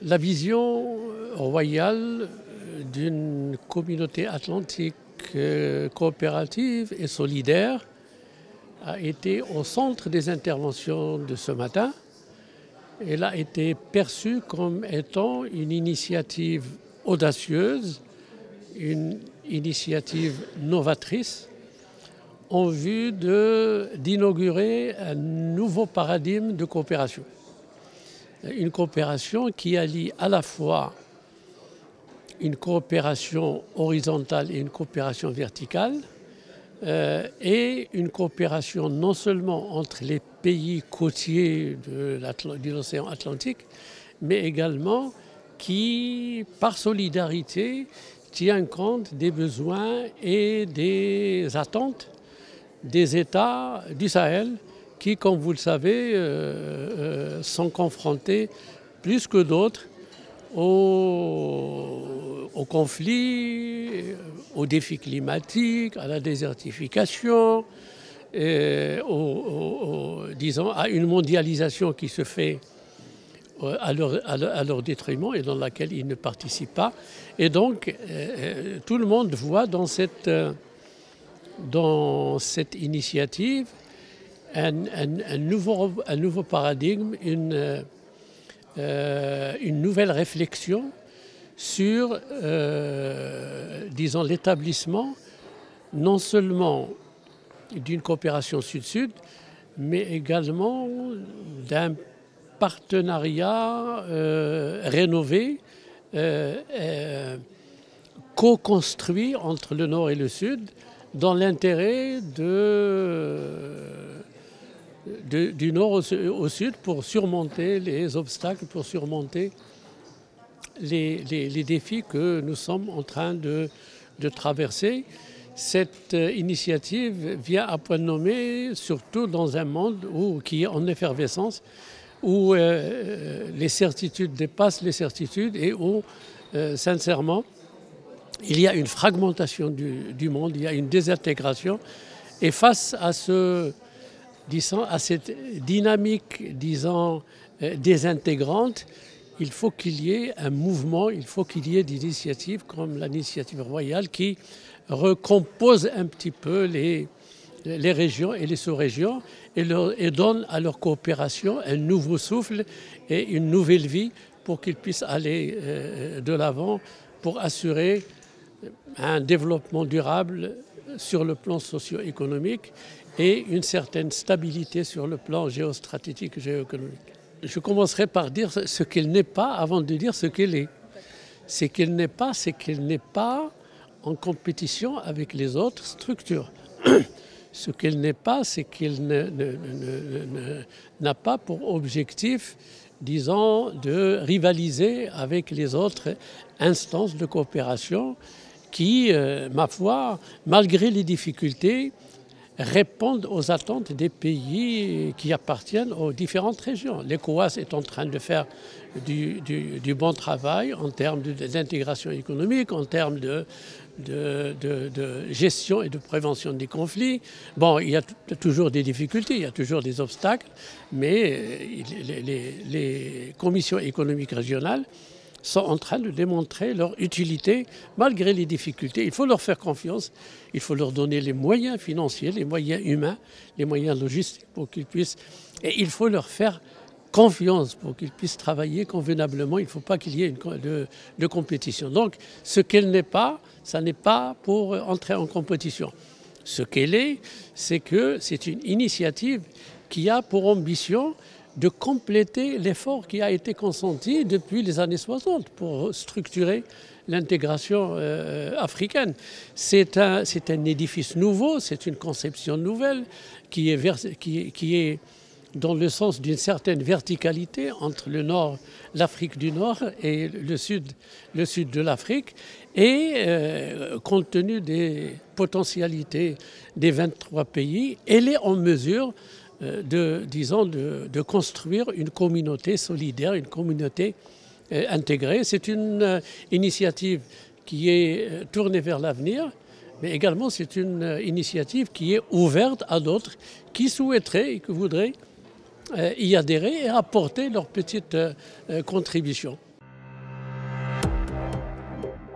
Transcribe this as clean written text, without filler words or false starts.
La vision royale d'une communauté atlantique coopérative et solidaire a été au centre des interventions de ce matin. Elle a été perçue comme étant une initiative audacieuse, une initiative novatrice en vue d'inaugurer un nouveau paradigme de coopération. Une coopération qui allie à la fois une coopération horizontale et une coopération verticale, et une coopération non seulement entre les pays côtiers de l'océan Atlantique, mais également qui, par solidarité, tient compte des besoins et des attentes des États du Sahel qui, comme vous le savez, sont confrontés plus que d'autres aux conflits, aux défis climatiques, à la désertification, disons, à une mondialisation qui se fait à leur détriment et dans laquelle ils ne participent pas. Et donc, tout le monde voit dans cette initiative un nouveau paradigme, une nouvelle réflexion sur, disons, l'établissement non seulement d'une coopération sud-sud, mais également d'un partenariat rénové, co-construit entre le Nord et le Sud, dans l'intérêt du Nord au Sud pour surmonter les obstacles, pour surmonter les défis que nous sommes en train de traverser. Cette initiative vient à point nommé, surtout dans un monde qui est en effervescence, où les certitudes dépassent les certitudes et où, sincèrement, il y a une fragmentation du monde, il y a une désintégration. Et face à cette dynamique, disons, désintégrante, il faut qu'il y ait un mouvement, il faut qu'il y ait des initiatives comme l'initiative royale qui recompose un petit peu les régions et les sous-régions et donne à leur coopération un nouveau souffle et une nouvelle vie pour qu'ils puissent aller de l'avant pour assurer un développement durable sur le plan socio-économique et une certaine stabilité sur le plan géostratégique et géoéconomique. Je commencerai par dire ce qu'elle n'est pas avant de dire ce qu'elle est. Ce qu'elle n'est pas, c'est qu'elle n'est pas en compétition avec les autres structures. Ce qu'elle n'est pas, c'est qu'elle n'a pas pour objectif, disons, de rivaliser avec les autres instances de coopération qui, ma foi, malgré les difficultés, répondent aux attentes des pays qui appartiennent aux différentes régions. L'ECOWAS est en train de faire du bon travail en termes d'intégration économique, en termes de gestion et de prévention des conflits. Bon, il y a toujours des difficultés, il y a toujours des obstacles, mais les commissions économiques régionales sont en train de démontrer leur utilité malgré les difficultés. Il faut leur faire confiance, il faut leur donner les moyens financiers, les moyens humains, les moyens logistiques pour qu'ils puissent... Et il faut leur faire confiance pour qu'ils puissent travailler convenablement. Il ne faut pas qu'il y ait de compétition. Donc, ce qu'elle n'est pas, ça n'est pas pour entrer en compétition. Ce qu'elle est, c'est que c'est une initiative qui a pour ambition de compléter l'effort qui a été consenti depuis les années 60 pour structurer l'intégration africaine. C'est un édifice nouveau, c'est une conception nouvelle qui est dans le sens d'une certaine verticalité entre le Nord, l'Afrique du Nord et le sud de l'Afrique. Et compte tenu des potentialités des 23 pays, elle est en mesure de construire une communauté solidaire, une communauté intégrée. C'est une initiative qui est tournée vers l'avenir, mais également c'est une initiative qui est ouverte à d'autres qui souhaiteraient et qui voudraient y adhérer et apporter leur petite contribution.